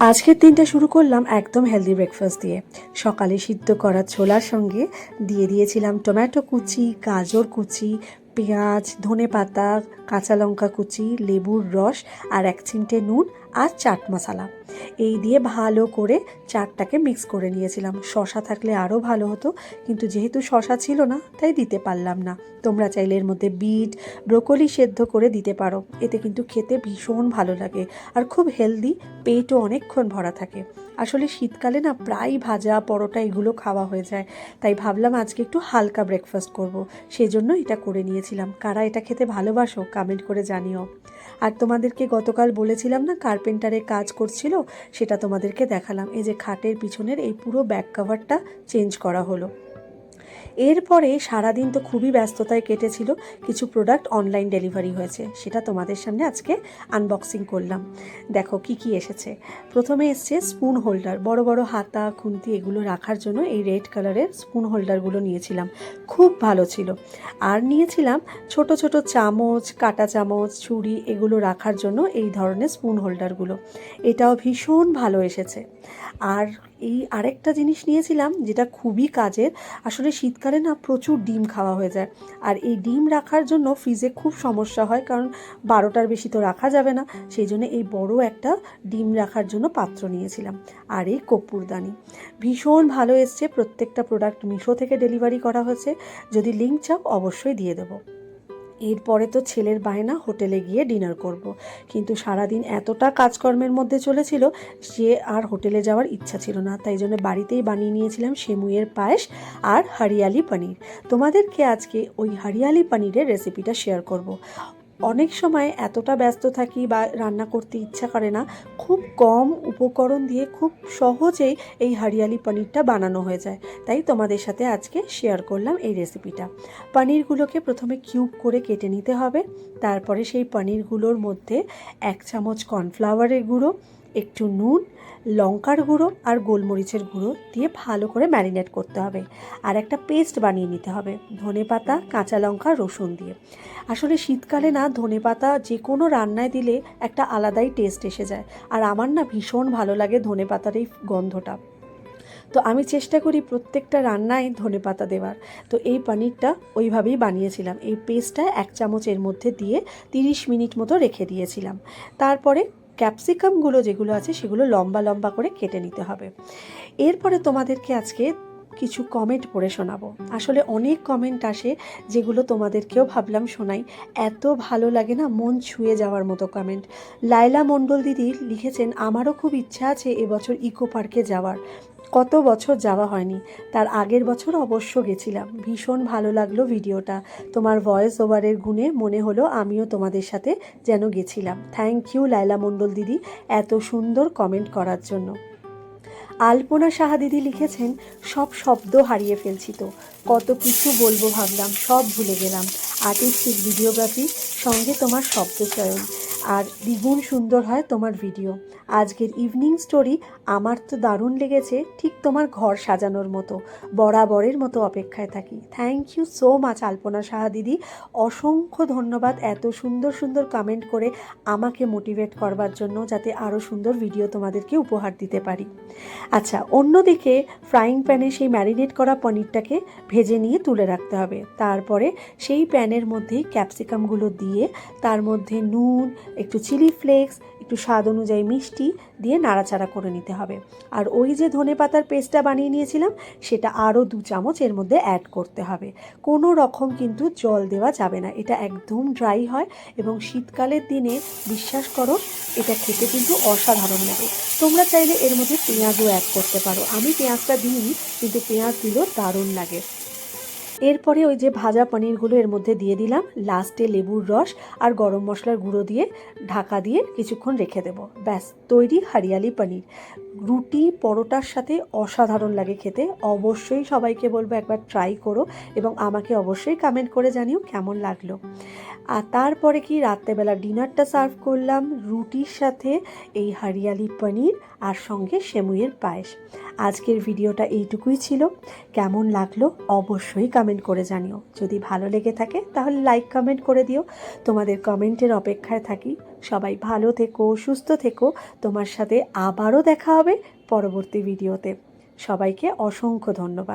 আজকের দিনটা শুরু করলাম একদম হেলদি ব্রেকফাস্ট দিয়ে। সকালে সিদ্ধ করা ছোলার সঙ্গে দিয়ে দিয়েছিলাম টমেটো কুচি, গাজর কুচি, পেঁয়াজ, ধনেপাতা, কাঁচা লঙ্কা কুচি, লেবুর রস আর 1 চিমটে নুন আর চাট মশলা। এই দিয়ে ভালো করে চাটটাকে মিক্স করে নিয়েছিলাম। শসা থাকলে আরও ভালো হতো, কিন্তু যেহেতু শসা ছিল না তাই দিতে পারলাম না। তোমরা চাইলে এর মধ্যে বিট, ব্রোকলি সেদ্ধ করে দিতে পারো, এতে কিন্তু খেতে ভীষণ ভালো লাগে আর খুব হেলদি, পেটও অনেকক্ষণ ভরা থাকে। আসলে শীতকালে না প্রায় ভাজা পরোটা এগুলো খাওয়া হয়ে যায়, তাই ভাবলাম আজকে একটু হালকা ব্রেকফাস্ট করব। সেই জন্য এটা করে নিয়েছিলাম। কারা এটা খেতে ভালোবাসো কমেন্ট করে জানিও। আর তোমাদেরকে গতকাল বলেছিলাম না কার্পেন্টারের কাজ করছিল, সেটা তোমাদেরকে দেখালাম। এই যে খাটের পিছনের এই পুরো ব্যাক কভারটা চেঞ্জ করা হলো। এরপরে সারাদিন তো খুবই ব্যস্ততায় কেটেছিল। কিছু প্রোডাক্ট অনলাইন ডেলিভারি হয়েছে, সেটা তোমাদের সামনে আজকে আনবক্সিং করলাম। দেখো কি কি এসেছে। প্রথমে এসছে স্পুন হোল্ডার, বড় বড় হাতা খুন্তি এগুলো রাখার জন্য এই রেড কালারের স্পুন হোল্ডারগুলো নিয়েছিলাম, খুব ভালো ছিল। আর নিয়েছিলাম ছোট ছোট চামচ, কাঁটা চামচ, ছুরি এগুলো রাখার জন্য এই ধরনের স্পুন হোল্ডারগুলো, এটাও ভীষণ ভালো এসেছে। আর এই আরেকটা জিনিস নিয়েছিলাম যেটা খুবই কাজের। আসলে শীতকালে না প্রচুর ডিম খাওয়া হয়ে যায়, আর এই ডিম রাখার জন্য ফ্রিজে খুব সমস্যা হয়, কারণ 12টার বেশি তো রাখা যাবে না। সেই জন্য এই বড় একটা ডিম রাখার জন্য পাত্র নিয়েছিলাম। আর এই কর্পূরদানি ভীষণ ভালো এসছে। প্রত্যেকটা প্রোডাক্ট মিশো থেকে ডেলিভারি করা হয়েছে। যদি লিঙ্ক চাও অবশ্যই দিয়ে দেবো। এরপরে তো ছেলের বায়না হোটেলে গিয়ে ডিনার করব। কিন্তু সারাদিন এতটা কাজকর্মের মধ্যে চলেছিল যে আর হোটেলে যাওয়ার ইচ্ছা ছিল না, তাই জন্য বাড়িতেই বানিয়ে নিয়েছিলাম সেমুইয়ের পায়েস আর হরিয়ালি পনির। তোমাদেরকে আজকে ওই হরিয়ালি পনিরের রেসিপিটা শেয়ার করব। অনেক সময় এতটা ব্যস্ত থাকি বা রান্না করতে ইচ্ছা করে না, খুব কম উপকরণ দিয়ে খুব সহজেই এই হরিয়ালি পনিরটা বানানো হয়ে যায়। তাই তোমাদের সাথে আজকে শেয়ার করলাম এই রেসিপিটা। পনিরগুলোকে প্রথমে কিউব করে কেটে নিতে হবে। তারপরে সেই পনিরগুলোর মধ্যে 1 চামচ কর্নফ্লাওয়ারের গুঁড়ো, একটু নুন, লঙ্কার গুঁড়ো আর গোলমরিচের গুঁড়ো দিয়ে ভালো করে ম্যারিনেট করতে হবে। আর একটা পেস্ট বানিয়ে নিতে হবে ধনেপাতা, কাঁচা লঙ্কা, রসুন দিয়ে। আসলে শীতকালে না ধনেপাতা যে কোনো রান্নায় দিলে একটা আলাদাই টেস্ট এসে যায়, আর আমার না ভীষণ ভালো লাগে ধনেপাতার এই গন্ধটা। তো আমি চেষ্টা করি প্রত্যেকটা রান্নায় ধনেপাতা দেওয়ার। তো এই পনিরটা ওইভাবেই বানিয়েছিলাম। এই পেস্টটা 1 চামচের মধ্যে দিয়ে 30 মিনিট মতো রেখে দিয়েছিলাম। তারপরে ক্যাপসিকামগুলো যেগুলো আছে সেগুলো লম্বা লম্বা করে কেটে নিতে হবে। এরপরে তোমাদেরকে আজকে কিছু কমেন্ট পড়ে শোনাবো। আসলে অনেক কমেন্ট আসে যেগুলো তোমাদেরকেও ভাবলাম শোনাই। এত ভালো লাগে না, মন ছুঁয়ে যাওয়ার মতো কমেন্ট। লায়লা মণ্ডল দিদি লিখেছেন, আমারও খুব ইচ্ছা আছে এবছর ইকো পার্কে যাওয়ার। কত বছর যাওয়া হয়নি, তার আগের বছর অবশ্য গেছিলাম। ভীষণ ভালো লাগলো ভিডিওটা। তোমার ভয়েস ওভারের গুণে মনে হলো আমিও তোমাদের সাথে যেন গেছিলাম। থ্যাংক ইউ লায়লা মণ্ডল দিদি এত সুন্দর কমেন্ট করার জন্য। আলপনা সাহা দিদি লিখেছেন, সব শব্দ হারিয়ে ফেলছি, তো কত কিছু বলবো ভাবলাম সব ভুলে গেলাম। আর্টিস্টিক ভিডিওগ্রাফি সঙ্গে তোমার শব্দচয়ন, আর দ্বিগুণ সুন্দর হয় তোমার ভিডিও। আজকের ইভিনিং স্টোরি আমার তো দারুণ লেগেছে, ঠিক তোমার ঘর সাজানোর মতো। বরাবরের মতো অপেক্ষায় থাকি। থ্যাংক ইউ সো মাচ আলপনা সাহা দিদি, অসংখ্য ধন্যবাদ এত সুন্দর সুন্দর কমেন্ট করে আমাকে মোটিভেট করবার জন্য, যাতে আরও সুন্দর ভিডিও তোমাদেরকে উপহার দিতে পারি। আচ্ছা, অন্যদিকে ফ্রাইং প্যানে সেই ম্যারিনেট করা পনিরটাকে ভেজে নিয়ে তুলে রাখতে হবে। তারপরে সেই প্যানের মধ্যেই ক্যাপসিকামগুলো দিয়ে তার মধ্যে নুন, একটু চিলি ফ্লেক্স, একটু স্বাদ অনুযায়ী মিষ্টি দিয়ে নাড়াচাড়া করে নিতে হবে। আর ওই যে ধনেপাতার পেস্টটা বানিয়ে নিয়েছিলাম সেটা আরও 2 চামচ এর মধ্যে অ্যাড করতে হবে। কোনো রকম কিন্তু জল দেওয়া যাবে না, এটা একদম ড্রাই হয়। এবং শীতকালের দিনে বিশ্বাস করো এটা খেতে কিন্তু অসাধারণ লাগে। তোমরা চাইলে এর মধ্যে পেঁয়াজও অ্যাড করতে পারো, আমি পেঁয়াজটা দিই, কিন্তু পেঁয়াজ দিলেও দারুণ লাগে। এরপরে ওই যে ভাজা পনিরগুলো এর মধ্যে দিয়ে দিলাম। লাস্টে লেবুর রস আর গরম মশলার গুঁড়ো দিয়ে ঢাকা দিয়ে কিছুক্ষণ রেখে দেবো। ব্যাস তৈরি হরিয়ালি পনির। রুটি পরোটার সাথে অসাধারণ লাগে খেতে। অবশ্যই সবাইকে বলবো একবার ট্রাই করো, এবং আমাকে অবশ্যই কমেন্ট করে জানিও কেমন লাগলো। আর তারপরে কি রাত্রেবেলা ডিনারটা সার্ভ করলাম রুটির সাথে এই হরিয়ালি পনির আর সঙ্গে সেমুইয়ের পায়েস। আজকের ভিডিওটা এইটুকুই ছিল। কেমন লাগলো অবশ্যই কমেন্ট করে জানিও। যদি ভালো লেগে থাকে তাহলে লাইক কমেন্ট করে দিও। তোমাদের কমেন্টের অপেক্ষায় থাকি। সবাই ভালো থেকো, সুস্থ থেকো। তোমার সাথে আবারও দেখা হবে পরবর্তী ভিডিওতে। সবাইকে অসংখ্য ধন্যবাদ।